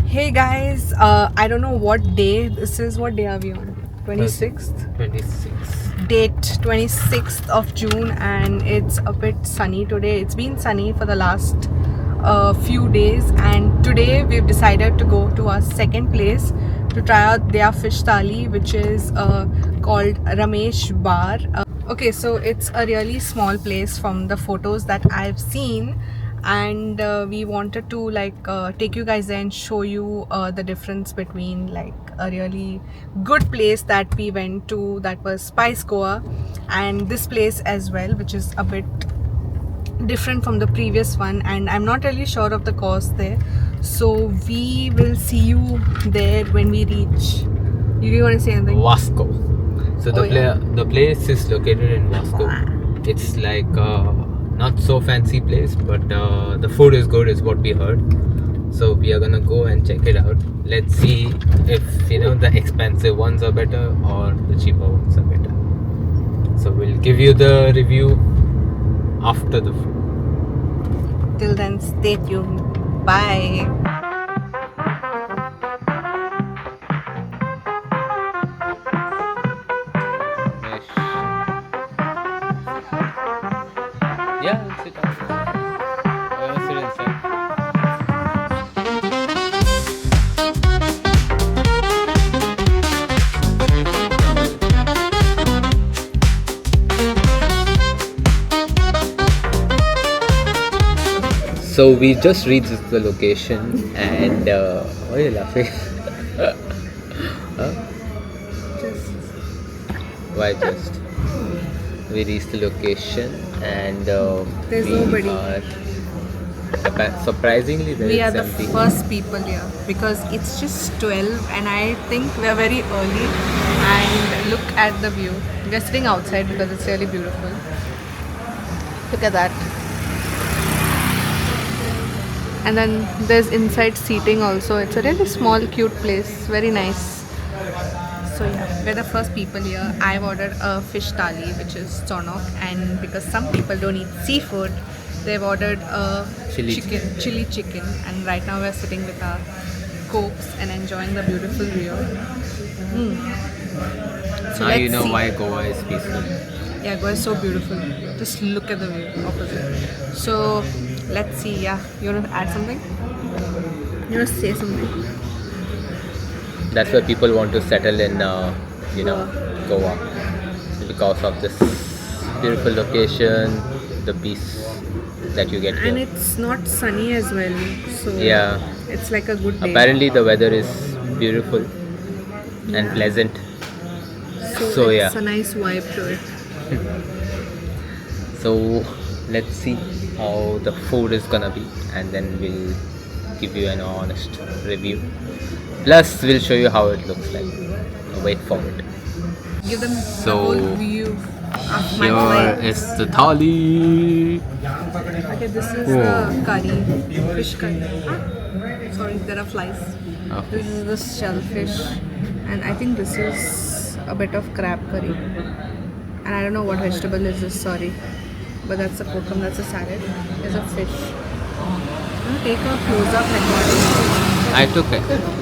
Hey guys, I don't know what day this is. What day are we on? 26th? 26. Date 26th of June, and it's a bit sunny today. It's been sunny for the last few days, and today we've decided to go to our second place to try out their fish thali, which is called Ramesh Bar. Okay, so it's a really small place from the photos that I've seen, and we wanted to take you guys there and show you the difference between like a really good place that we went to, that was Spice Goa, and this place as well, which is a bit different from the previous one, and I'm not really sure of the cost there, so we will see you there when we reach. You really want to say anything? Vasco. So yeah. the place is located in Vasco. It's like not so fancy place, but the food is good, is what we heard. So we are gonna go and check it out. Let's see if the expensive ones are better or the cheaper ones are better. So we'll give you the review after the food. Till then, stay tuned. Bye. Yeah, sit down. Sit inside. So we just reached the location, and why are you laughing? Huh? Why just? We reached the location, and There's we nobody. are surprisingly there We are is the empty. first people here because it's just 12, and I think we are very early. And look at the view. We are sitting outside because it's really beautiful. Look at that. And then there's inside seating also. It's a really small, cute place. Very nice. So yeah, we're the first people here. I've ordered a fish thali, which is tonok, and because some people don't eat seafood, they've ordered a Chili chili chicken. And right now we're sitting with our cokes and enjoying the beautiful view. So Now you let's know see. why Goa is peaceful. Yeah, Goa is so beautiful. Just look at the view opposite. So let's see. Yeah, you want to add something? You want to say something? That's why people want to settle in, Goa. Goa, because of this beautiful location, the peace that you get And here. it's not sunny as well, so Yeah. it's like a good day. Apparently the weather is beautiful and Yeah. pleasant. So So it's yeah. a nice vibe to it. So let's see how the food is gonna be, and then we'll give you an honest review. Plus, we'll show you how it looks like. Wait for it. Give them So, the whole view of my Here plate. is the thali. Okay, this is Whoa. the curry, fish curry. Sorry, there are flies. Okay. This is the shellfish, and I think this is a bit of crab curry. And I don't know what vegetable is this. Sorry, but that's a kokum. That's a salad. There's a fish. I'm gonna take a close-up recording. I took it.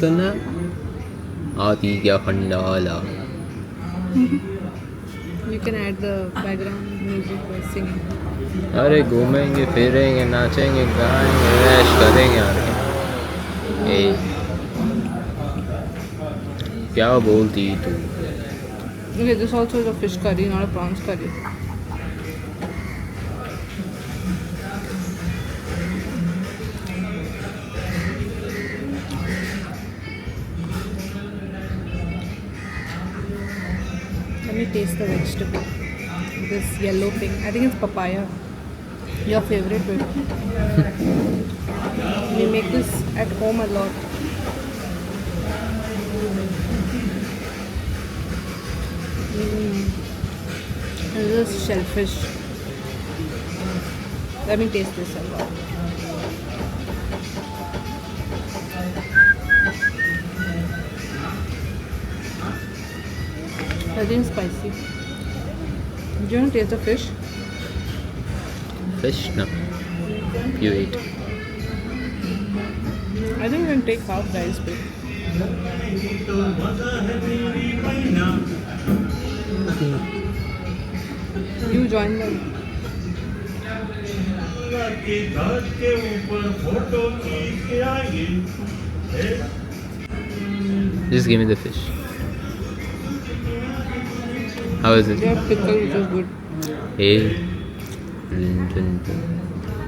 सुना आदि क्या Khandala. You can add the background music by singing. अरे घूमेंगे फिरेंगे नाचेंगे गाएंगे ऐश करेंगे यार. ए क्या बोलती तू? Okay, this also is a fish curry, not a prawns curry. Let me taste the vegetable. This yellow thing. I think it's papaya. Your favorite bit. We make this at home a lot. this shellfish. Let me taste this as well. I think it's spicy. Do you want to taste the fish? Fish? No. You eat. I think you can take half rice bit. You join them. Just give me the fish. How is it? They have pickle which is good. Hey.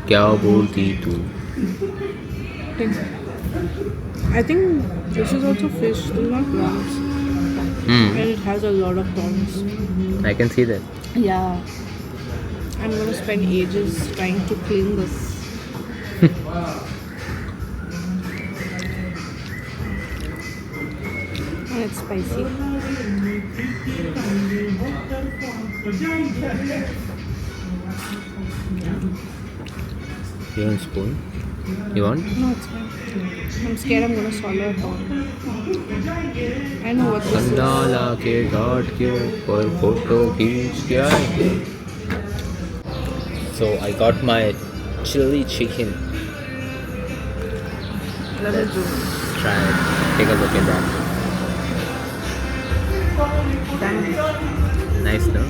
क्या बोलती तू? I think this is also fish, this is not prawns. And it has a lot of thorns. I can see that. Yeah. I'm gonna spend ages trying to clean this. And it's spicy. You want spoon? You want? No, it's fine. I'm scared I'm gonna swallow a thorn. I know what this is. Khandala के घाट के ऊपर photo खींच के आएंगे. So I got my chili chicken. Let me do. Try it. Take a look at that. Dang. Nice, no?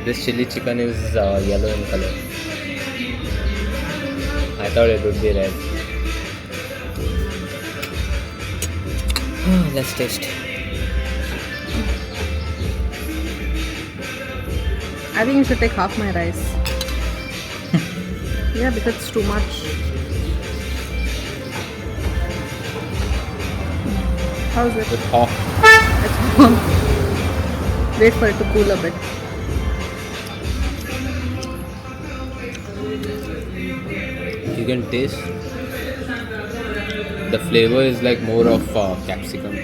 This chili chicken is yellow in color. I thought it would be red. Let's taste. I think you should take half my rice. Yeah, because it's too much. How is it? It's hot. It's warm. Wait for it to cool a bit. You can taste the flavor is like more of capsicum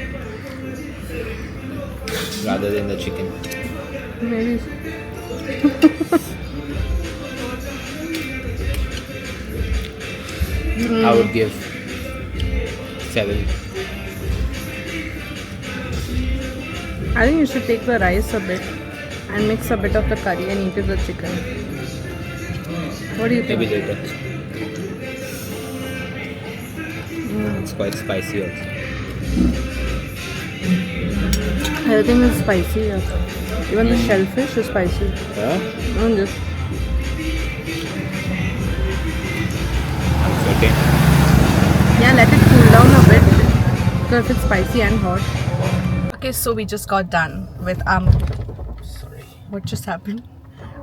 rather than the chicken. Maybe. I would give 7. I think you should take the rice a bit and mix a bit of the curry and eat it with chicken. What do you think? Maybe later. It's quite spicy also. Everything is spicy. Yeah. Even the shellfish is spicy. Yeah? Don't just. Okay. Yeah, let it cool down a bit because it's spicy and hot. Okay, so we just got done with Sorry. what just happened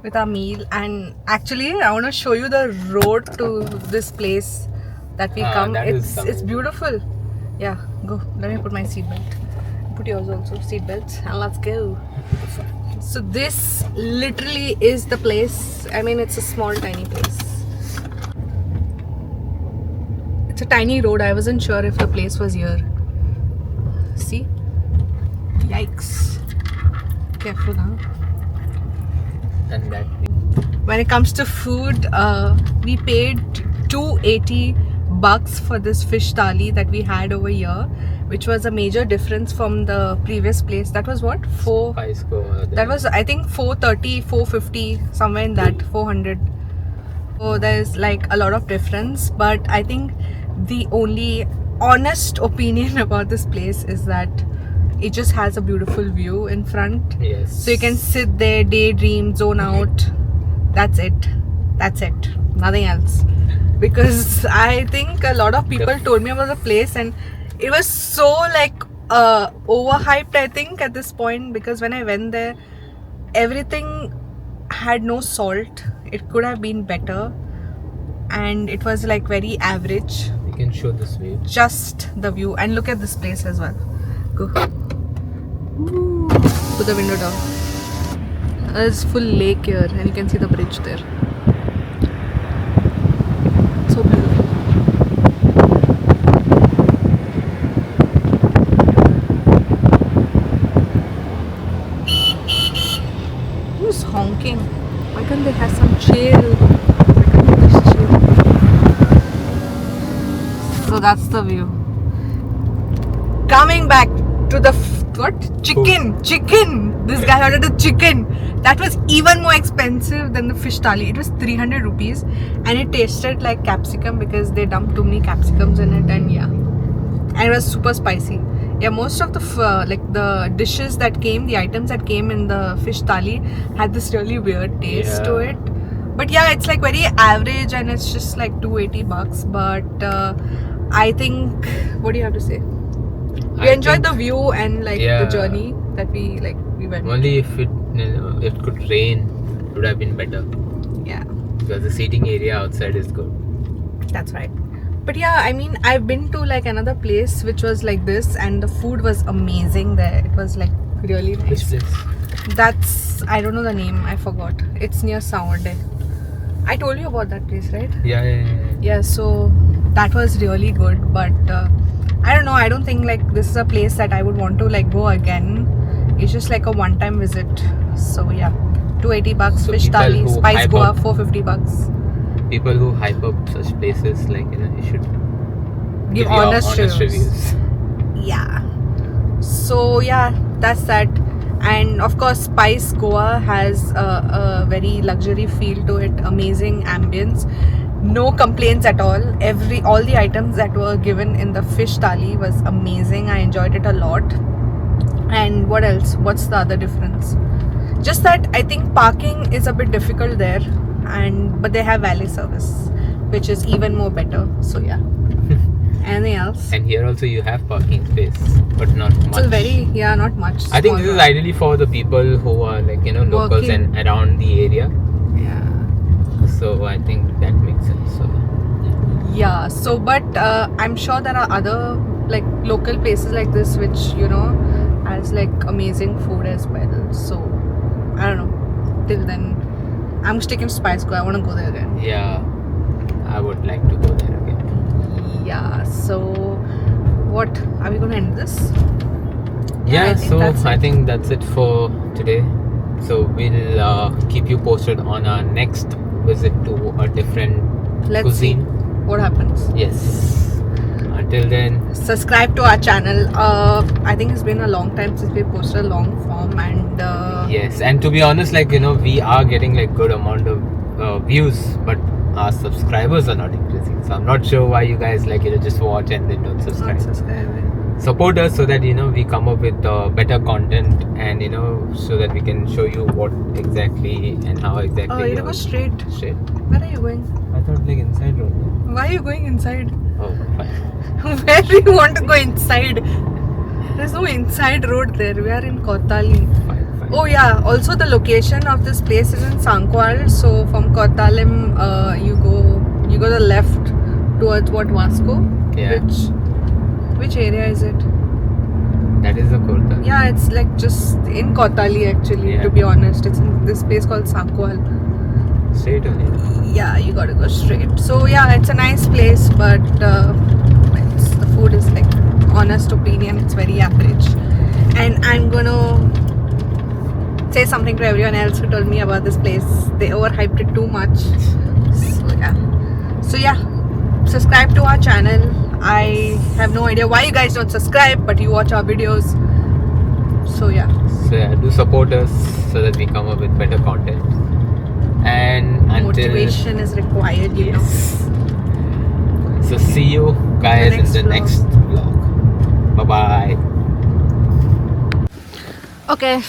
with our meal, and actually I want to show you the road to this place that we come. that is It's beautiful. Yeah, go. Let me put my seatbelt. Put yours also, seatbelts, and let's go. So this literally is the place. I mean, it's a small tiny place. It's a tiny road. I wasn't sure if the place was here. See? Yikes. Careful, huh? And that When it comes to food, we paid $280 for this fish thali that we had over here, which was a major difference from the previous place. That was what? spice go That was, I think, 430, 450, somewhere in that, 400. So there's like a lot of difference, but I think the only honest opinion about this place is that it just has a beautiful view in front. Yes. So you can sit there, daydream, zone out. That's it. That's it. Nothing else. Because I think a lot of people told me about the place and it was so like overhyped, I think, at this point, because when I went there, everything had no salt. It could have been better and it was like very average. We can show this view. Just the view, and look at this place as well. Go. Ooh. Put the window down. There's full lake here and you can see the bridge there. So beautiful. that's the view. Coming back to the chicken. This guy ordered a chicken. That was even more expensive than the fish thali. It was 300 rupees, and it tasted like capsicum because they dumped too many capsicums in it, and yeah, and it was super spicy. Yeah, most of the the dishes that came, the items that came in the fish thali had this really weird taste to it. But yeah, it's like very average, and it's just like $280. But I think, what do you have to say? We enjoyed the view and like the journey that we went. Only if it could rain, it would have been better. Yeah, because the seating area outside is good. That's right. But yeah, I mean, I've been to like another place which was like this, and the food was amazing there. It was like really nice. Which place? That's, I don't know the name. I forgot. It's near Saurde. I told you about that place, right? Yeah. So that was really good, but I don't know. I don't think like this is a place that I would want to like go again. It's just like a one-time visit. So yeah, $280 So fish people thali, who spice hype goa, up- $450. People who hype up such places, like you should Give your honest reviews. Yeah. So yeah, that's that. And of course, Spice Goa has a very luxury feel to it. Amazing ambience. No complaints at all. All the items that were given in the fish thali was amazing. I enjoyed it a lot. And what else? What's the other difference? Just that I think parking is a bit difficult there, but they have valet service, which is even more better. So yeah. Anything else? And here also you have parking space, but not much. It's not much. I think this is smaller. ideally for the people who are like locals Working. and around the area. Yeah. So I think that makes sense. So Yeah. So, but I'm sure there are other like local places like this which has like amazing food as well. So I don't know. Till then, I'm sticking to Spice Go. I want to go there again. yeah, I would like to go there again. Yeah. So, what are we going to end this? Yeah, that's I it. think that's it for today. So we'll keep you posted on our next visit to a different Let's cuisine. see what happens. Yes. Until then, Subscribe to our channel. I think it's been a long time since we posted a long form, and yes. And to be honest, we are getting like good amount of views, but our subscribers are not increasing. So I'm not sure why you guys just watch and then don't subscribe. not subscribing. Support us so that we come up with better content, and so that we can show you what exactly and how exactly. Oh, you go straight. Straight. Where are you going? I thought like inside road. Why are you going inside? Oh, fine. Where do you want to go inside? There's no inside road there. We are in Kottali. Fine. Oh yeah. Also, the location of this place is in Sankwal. So from Kottalim, you go the left towards Vasco. Yeah. Which area is it? That is the Kurta. Yeah, it's like just in Kottali actually. Yeah. To be honest, it's in this place called Sankwal. Straight only. Yeah, you gotta go straight. So yeah, it's a nice place, but the food is like, honest opinion, it's very average. And I'm gonna say something to everyone else who told me about this place. They overhyped it too much. So yeah, subscribe to our channel. I have no idea why you guys don't subscribe, but you watch our videos. So yeah. So yeah, do support us so that we come up with better content. And until Motivation is required, you know. yes. So see you guys in the vlog. next vlog. Bye bye. Okay.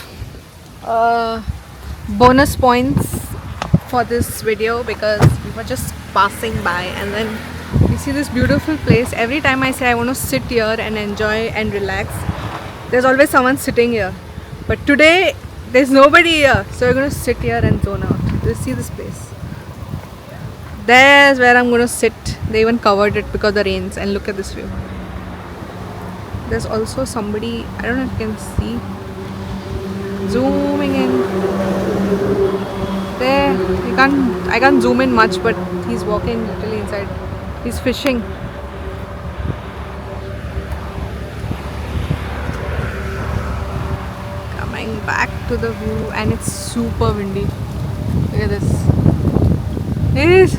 Bonus points for this video because we were just passing by and then we see this beautiful place. Every time I say I want to sit here and enjoy and relax, there's always someone sitting here. But today there's nobody here, so we're going to sit here and zone out. Let's see this place. There's where I'm going to sit. They even covered it because of the rains, and look at this view. There's also somebody, I don't know if you can see, zooming in there. I can't zoom in much, but he's walking literally inside. He's fishing. Coming back to the view, and it's super windy. Look at this. It is.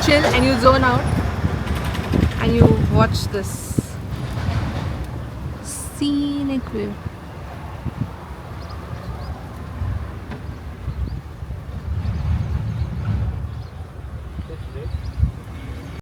chill and you zone out and you watch this scenic view.